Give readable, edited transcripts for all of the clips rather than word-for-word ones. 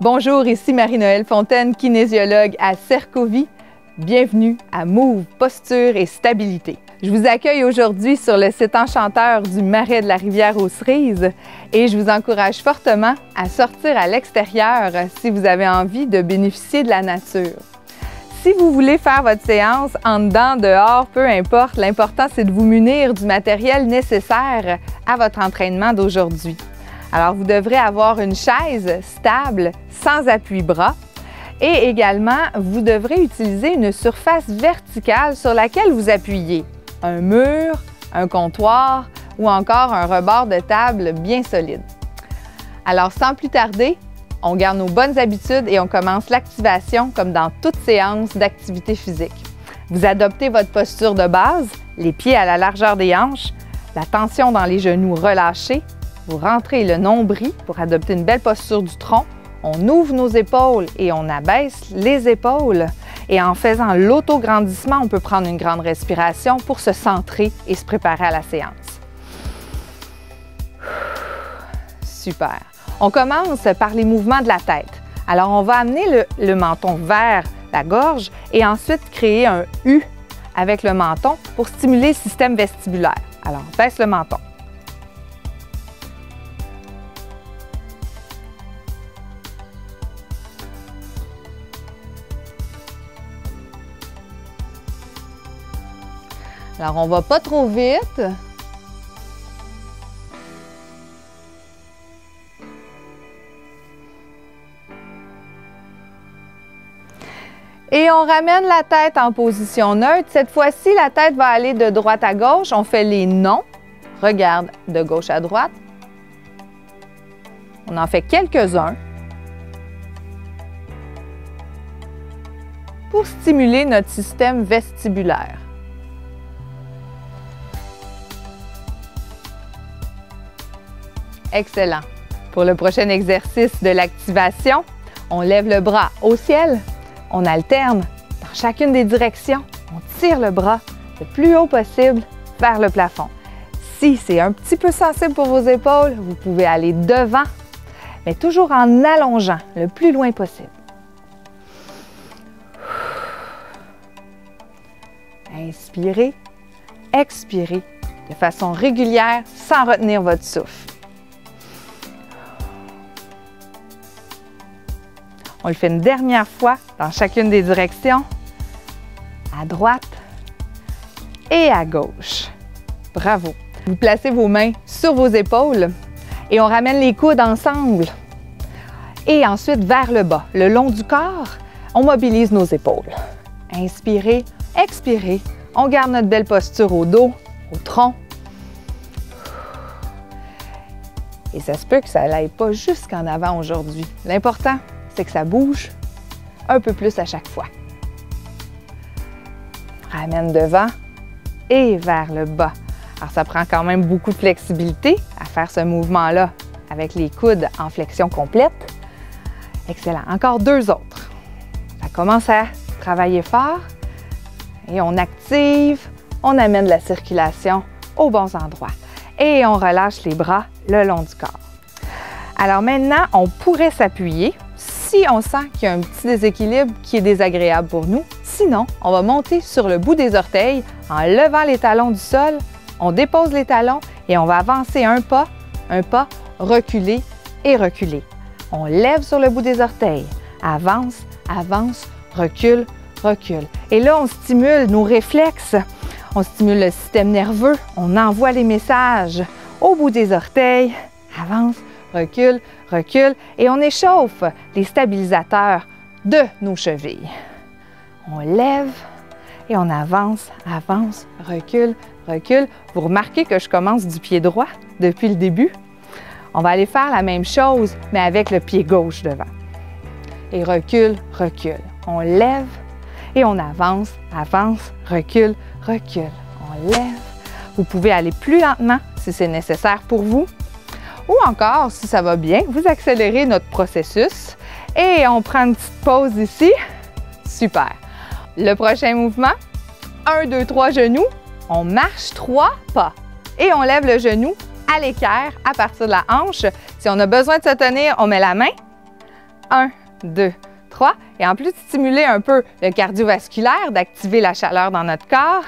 Bonjour, ici Marie-Noëlle Fontaine, kinésiologue à Cercovie. Bienvenue à Move Posture et Stabilité. Je vous accueille aujourd'hui sur le site enchanteur du Marais de la Rivière aux Cerises et je vous encourage fortement à sortir à l'extérieur si vous avez envie de bénéficier de la nature. Si vous voulez faire votre séance en dedans, dehors, peu importe, l'important c'est de vous munir du matériel nécessaire à votre entraînement d'aujourd'hui. Alors, vous devrez avoir une chaise stable, sans appui-bras. Et également, vous devrez utiliser une surface verticale sur laquelle vous appuyez. Un mur, un comptoir ou encore un rebord de table bien solide. Alors, sans plus tarder, on garde nos bonnes habitudes et on commence l'activation comme dans toute séance d'activité physique. Vous adoptez votre posture de base, les pieds à la largeur des hanches, la tension dans les genoux relâchée. Vous rentrez le nombril pour adopter une belle posture du tronc. On ouvre nos épaules et on abaisse les épaules. Et en faisant l'autograndissement, on peut prendre une grande respiration pour se centrer et se préparer à la séance. Super. On commence par les mouvements de la tête. Alors, on va amener le menton vers la gorge et ensuite créer un U avec le menton pour stimuler le système vestibulaire. Alors, baisse le menton. Alors, on ne va pas trop vite. Et on ramène la tête en position neutre. Cette fois-ci, la tête va aller de droite à gauche. On fait les noms. Regarde de gauche à droite. On en fait quelques-uns pour stimuler notre système vestibulaire. Excellent. Pour le prochain exercice de l'activation, on lève le bras au ciel, on alterne dans chacune des directions, on tire le bras le plus haut possible vers le plafond. Si c'est un petit peu sensible pour vos épaules, vous pouvez aller devant, mais toujours en allongeant le plus loin possible. Inspirez, expirez de façon régulière sans retenir votre souffle. On le fait une dernière fois dans chacune des directions, à droite et à gauche. Bravo! Vous placez vos mains sur vos épaules et on ramène les coudes ensemble. Et ensuite vers le bas, le long du corps, on mobilise nos épaules. Inspirez, expirez, on garde notre belle posture au dos, au tronc. Et ça se peut que ça n'aille pas jusqu'en avant aujourd'hui. L'important, c'est que ça bouge un peu plus à chaque fois. Ramène devant et vers le bas. Alors, ça prend quand même beaucoup de flexibilité à faire ce mouvement-là avec les coudes en flexion complète. Excellent. Encore deux autres. Ça commence à travailler fort et on active, on amène la circulation aux bons endroits et on relâche les bras le long du corps. Alors maintenant, on pourrait s'appuyer si on sent qu'il y a un petit déséquilibre qui est désagréable pour nous. Sinon, on va monter sur le bout des orteils en levant les talons du sol. On dépose les talons et on va avancer un pas, reculer et reculer. On lève sur le bout des orteils, avance, avance, recule, recule. Et là, on stimule nos réflexes, on stimule le système nerveux, on envoie les messages au bout des orteils, avance, recule, recule, et on échauffe les stabilisateurs de nos chevilles. On lève et on avance, avance, recule, recule. Vous remarquez que je commence du pied droit depuis le début. On va aller faire la même chose, mais avec le pied gauche devant. Et recule, recule. On lève et on avance, avance, recule, recule. On lève. Vous pouvez aller plus lentement si c'est nécessaire pour vous. Ou encore, si ça va bien, vous accélérez notre processus et on prend une petite pause ici. Super! Le prochain mouvement, 1, 2, 3 genoux, on marche 3 pas et on lève le genou à l'équerre à partir de la hanche. Si on a besoin de se tenir, on met la main. 1, 2, 3. Et en plus de stimuler un peu le cardiovasculaire, d'activer la chaleur dans notre corps,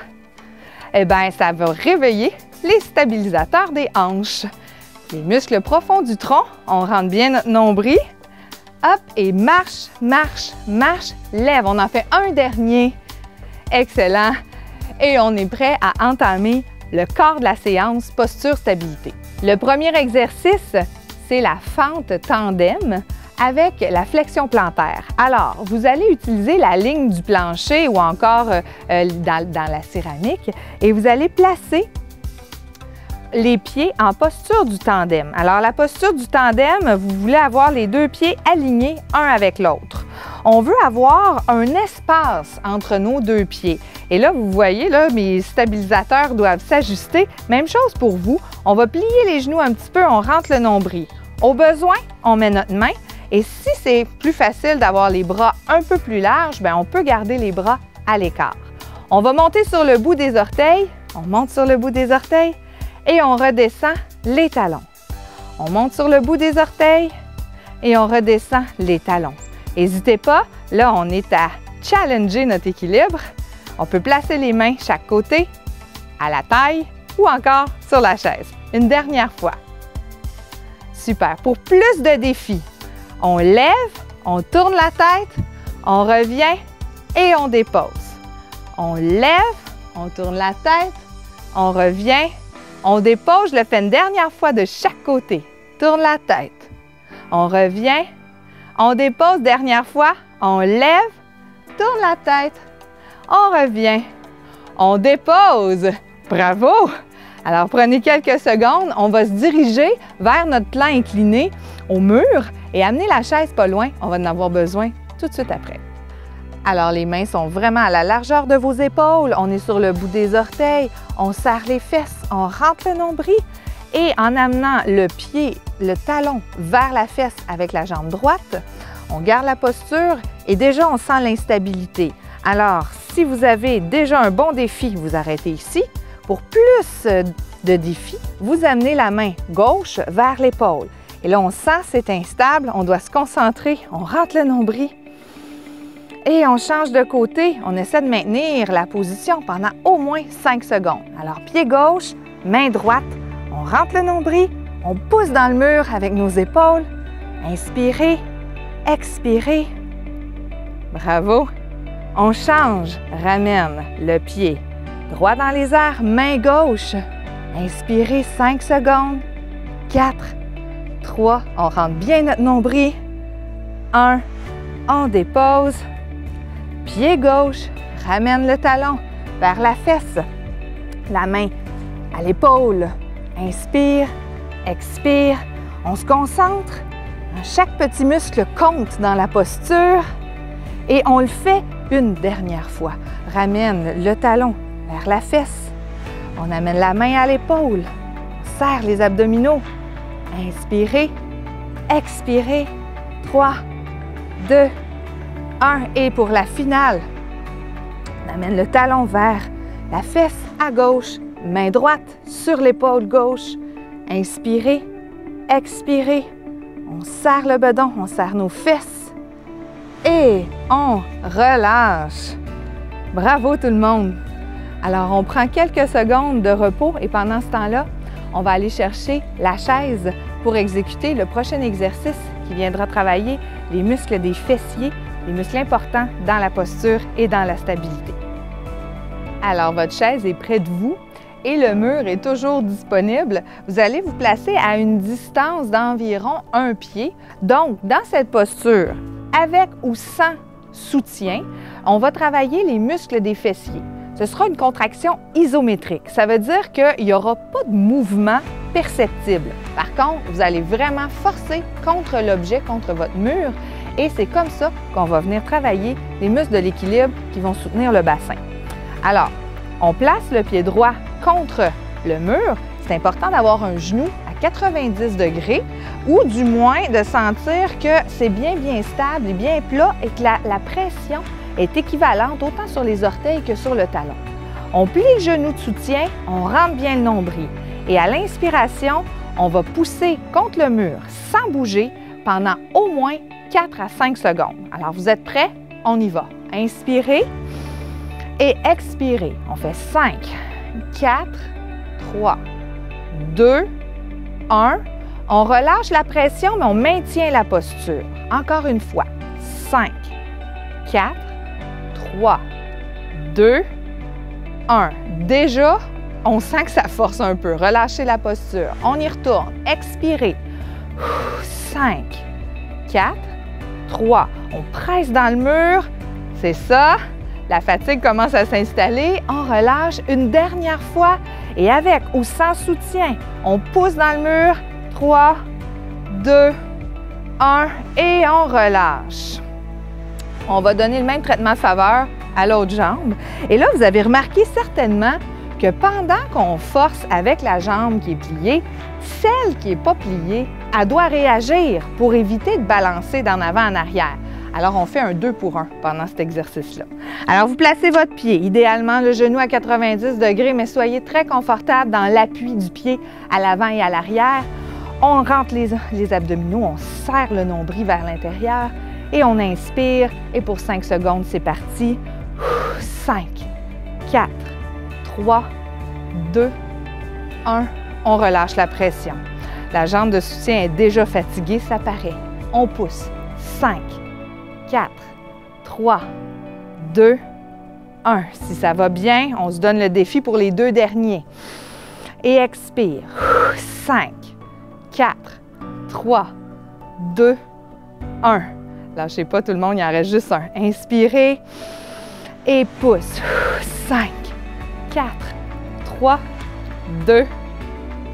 eh bien, ça va réveiller les stabilisateurs des hanches. Les muscles profonds du tronc, on rentre bien notre nombril. Hop, et marche, marche, marche, lève. On en fait un dernier. Excellent. Et on est prêt à entamer le corps de la séance posture stabilité. Le premier exercice, c'est la fente tandem avec la flexion plantaire. Alors, vous allez utiliser la ligne du plancher ou encore dans la céramique et vous allez placer les pieds en posture du tandem. Alors, la posture du tandem, vous voulez avoir les deux pieds alignés un avec l'autre. On veut avoir un espace entre nos deux pieds. Et là, vous voyez, là, mes stabilisateurs doivent s'ajuster. Même chose pour vous. On va plier les genoux un petit peu, on rentre le nombril. Au besoin, on met notre main. Et si c'est plus facile d'avoir les bras un peu plus larges, bien, on peut garder les bras à l'écart. On va monter sur le bout des orteils. On monte sur le bout des orteils. Et on redescend les talons. On monte sur le bout des orteils et on redescend les talons. N'hésitez pas, là, on est à challenger notre équilibre. On peut placer les mains chaque côté, à la taille ou encore sur la chaise. Une dernière fois. Super. Pour plus de défis, on lève, on tourne la tête, on revient et on dépose. On lève, on tourne la tête, on revient. On dépose, je le fais une dernière fois de chaque côté. Tourne la tête. On revient. On dépose, dernière fois. On lève. Tourne la tête. On revient. On dépose. Bravo! Alors, prenez quelques secondes. On va se diriger vers notre plan incliné au mur et amener la chaise pas loin. On va en avoir besoin tout de suite après. Alors, les mains sont vraiment à la largeur de vos épaules. On est sur le bout des orteils. On serre les fesses. On rentre le nombril. Et en amenant le pied, le talon vers la fesse avec la jambe droite, on garde la posture et déjà, on sent l'instabilité. Alors, si vous avez déjà un bon défi, vous arrêtez ici. Pour plus de défis, vous amenez la main gauche vers l'épaule. Et là, on sent c'est instable. On doit se concentrer. On rentre le nombril. Et on change de côté, on essaie de maintenir la position pendant au moins 5 secondes. Alors, pied gauche, main droite, on rentre le nombril, on pousse dans le mur avec nos épaules. Inspirez, expirez. Bravo. On change, ramène le pied droit dans les airs, main gauche. Inspirez 5 secondes. 4, 3, on rentre bien notre nombril. 1, on dépose. Pied gauche, ramène le talon vers la fesse, la main à l'épaule. Inspire, expire. On se concentre. Chaque petit muscle compte dans la posture et on le fait une dernière fois. Ramène le talon vers la fesse. On amène la main à l'épaule. On serre les abdominaux. Inspirez, expirez. 3, 2, 1. Et pour la finale, on amène le talon vers la fesse à gauche, main droite sur l'épaule gauche. Inspirez, expirez. On serre le bedon, on serre nos fesses et on relâche. Bravo tout le monde! Alors, on prend quelques secondes de repos et pendant ce temps-là, on va aller chercher la chaise pour exécuter le prochain exercice qui viendra travailler les muscles des fessiers, les muscles importants dans la posture et dans la stabilité. Alors, votre chaise est près de vous et le mur est toujours disponible. Vous allez vous placer à une distance d'environ 1 pied. Donc, dans cette posture, avec ou sans soutien, on va travailler les muscles des fessiers. Ce sera une contraction isométrique. Ça veut dire qu'il n'y aura pas de mouvement perceptible. Par contre, vous allez vraiment forcer contre l'objet, contre votre mur, et c'est comme ça qu'on va venir travailler les muscles de l'équilibre qui vont soutenir le bassin. Alors, on place le pied droit contre le mur. C'est important d'avoir un genou à 90 degrés ou du moins de sentir que c'est bien stable et bien plat et que la pression est équivalente autant sur les orteils que sur le talon. On plie le genou de soutien, on rentre bien le nombril et à l'inspiration, on va pousser contre le mur sans bouger pendant au moins 4 à 5 secondes. Alors, vous êtes prêts? On y va. Inspirez et expirez. On fait 5, 4, 3, 2, 1. On relâche la pression, mais on maintient la posture. Encore une fois. 5, 4, 3, 2, 1. Déjà, on sent que ça force un peu. Relâchez la posture. On y retourne. Expirez. 5, 4, 3. On presse dans le mur. C'est ça. La fatigue commence à s'installer. On relâche une dernière fois. Et avec ou sans soutien, on pousse dans le mur. 3, 2, 1. Et on relâche. On va donner le même traitement de faveur à l'autre jambe. Et là, vous avez remarqué certainement que pendant qu'on force avec la jambe qui est pliée, celle qui n'est pas pliée, elle doit réagir pour éviter de balancer d'en avant en arrière. Alors, on fait un 2 pour 1 pendant cet exercice-là. Alors, vous placez votre pied, idéalement le genou à 90 degrés, mais soyez très confortable dans l'appui du pied à l'avant et à l'arrière. On rentre les abdominaux, on serre le nombril vers l'intérieur et on inspire. Et pour 5 secondes, c'est parti. 5, 4, 3, 2, 1. On relâche la pression. La jambe de soutien est déjà fatiguée, ça paraît. On pousse. 5, 4, 3, 2, 1. Si ça va bien, on se donne le défi pour les 2 derniers. Et expire. 5, 4, 3, 2, 1. Lâchez pas tout le monde, il en reste juste un. Inspirez et pousse. 5, 4, 3, 2,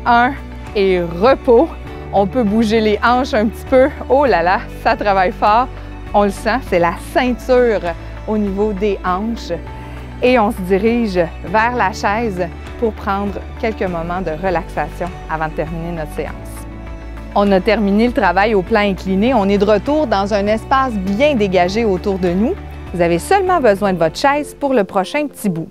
1 et repos. On peut bouger les hanches un petit peu. Oh là là, ça travaille fort. On le sent, c'est la ceinture au niveau des hanches. Et on se dirige vers la chaise pour prendre quelques moments de relaxation avant de terminer notre séance. On a terminé le travail au plan incliné. On est de retour dans un espace bien dégagé autour de nous. Vous avez seulement besoin de votre chaise pour le prochain petit bout.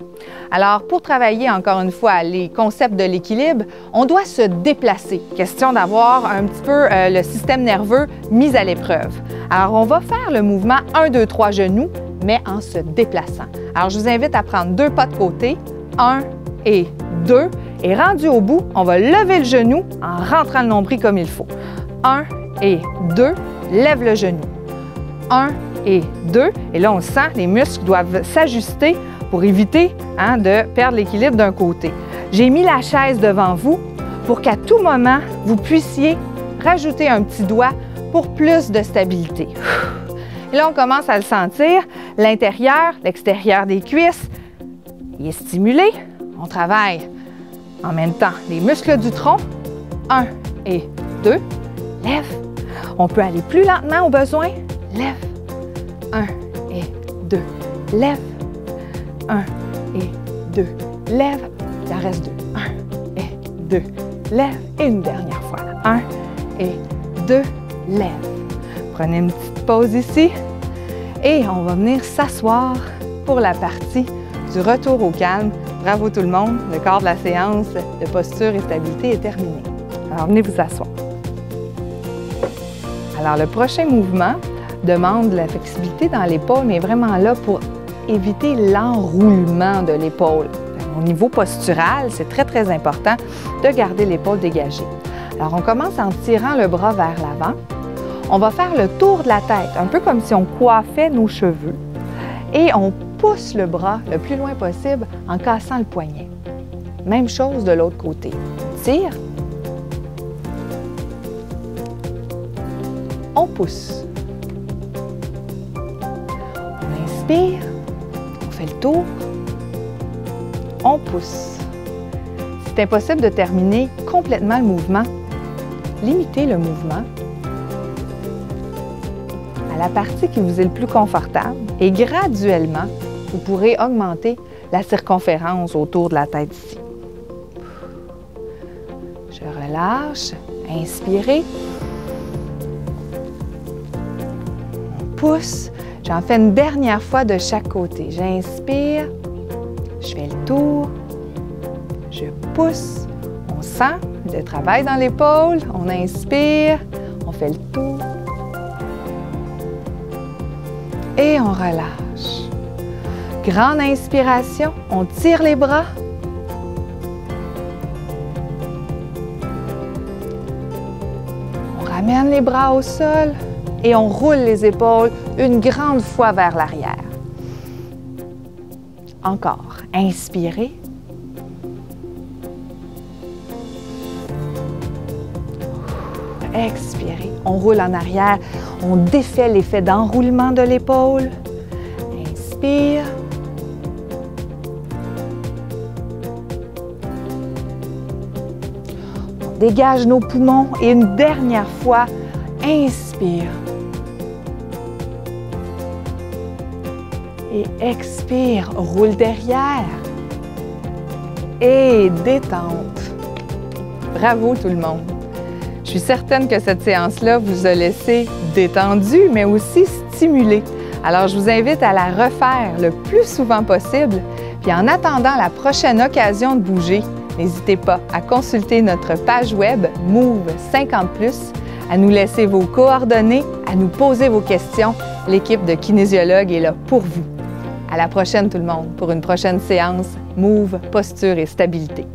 Alors, pour travailler encore une fois les concepts de l'équilibre, on doit se déplacer. Question d'avoir un petit peu le système nerveux mis à l'épreuve. Alors, on va faire le mouvement 1, 2, 3 genoux, mais en se déplaçant. Alors, je vous invite à prendre 2 pas de côté, 1 et 2. Et rendu au bout, on va lever le genou en rentrant le nombril comme il faut. 1 et 2, lève le genou. 1 et 2. Et là, on sent les muscles doivent s'ajuster pour éviter de perdre l'équilibre d'un côté. J'ai mis la chaise devant vous pour qu'à tout moment, vous puissiez rajouter un petit doigt pour plus de stabilité. Et là, on commence à le sentir. L'intérieur, l'extérieur des cuisses, il est stimulé. On travaille en même temps les muscles du tronc. 1 et 2. Lève. On peut aller plus lentement au besoin. Lève. 1 et 2. Lève. 1 et 2. Lève. Il en reste 2. 1 et 2. Lève. Et une dernière fois. 1 et 2. Lève. Prenez une petite pause ici. Et on va venir s'asseoir pour la partie du retour au calme. Bravo tout le monde. Le quart de la séance de posture et stabilité est terminé. Alors, venez vous asseoir. Alors, le prochain mouvement demande de la flexibilité dans l'épaule, mais vraiment là pour éviter l'enroulement de l'épaule. Au niveau postural, c'est très, très important de garder l'épaule dégagée. Alors, on commence en tirant le bras vers l'avant. On va faire le tour de la tête, un peu comme si on coiffait nos cheveux. Et on pousse le bras le plus loin possible en cassant le poignet. Même chose de l'autre côté. On tire. On pousse. On inspire. On fait le tour. On pousse. C'est impossible de terminer complètement le mouvement. Limitez le mouvement à la partie qui vous est le plus confortable et graduellement, vous pourrez augmenter la circonférence autour de la tête ici. Je relâche, inspirez. On pousse. J'en fais une dernière fois de chaque côté. J'inspire, je fais le tour, je pousse. On sent le travail dans l'épaule. On inspire, on fait le tour. Et on relâche. Grande inspiration, on tire les bras. On ramène les bras au sol et on roule les épaules une grande fois vers l'arrière. Encore, inspirez. Expirez, on roule en arrière, on défait l'effet d'enroulement de l'épaule. Inspire. On dégage nos poumons et une dernière fois, inspire. Et expire, roule derrière. Et détente. Bravo tout le monde! Je suis certaine que cette séance-là vous a laissé détendu, mais aussi stimulé. Alors, je vous invite à la refaire le plus souvent possible. Puis en attendant la prochaine occasion de bouger, n'hésitez pas à consulter notre page web Move 50+, à nous laisser vos coordonnées, à nous poser vos questions. L'équipe de kinésiologues est là pour vous. À la prochaine tout le monde pour une prochaine séance Move, posture et stabilité.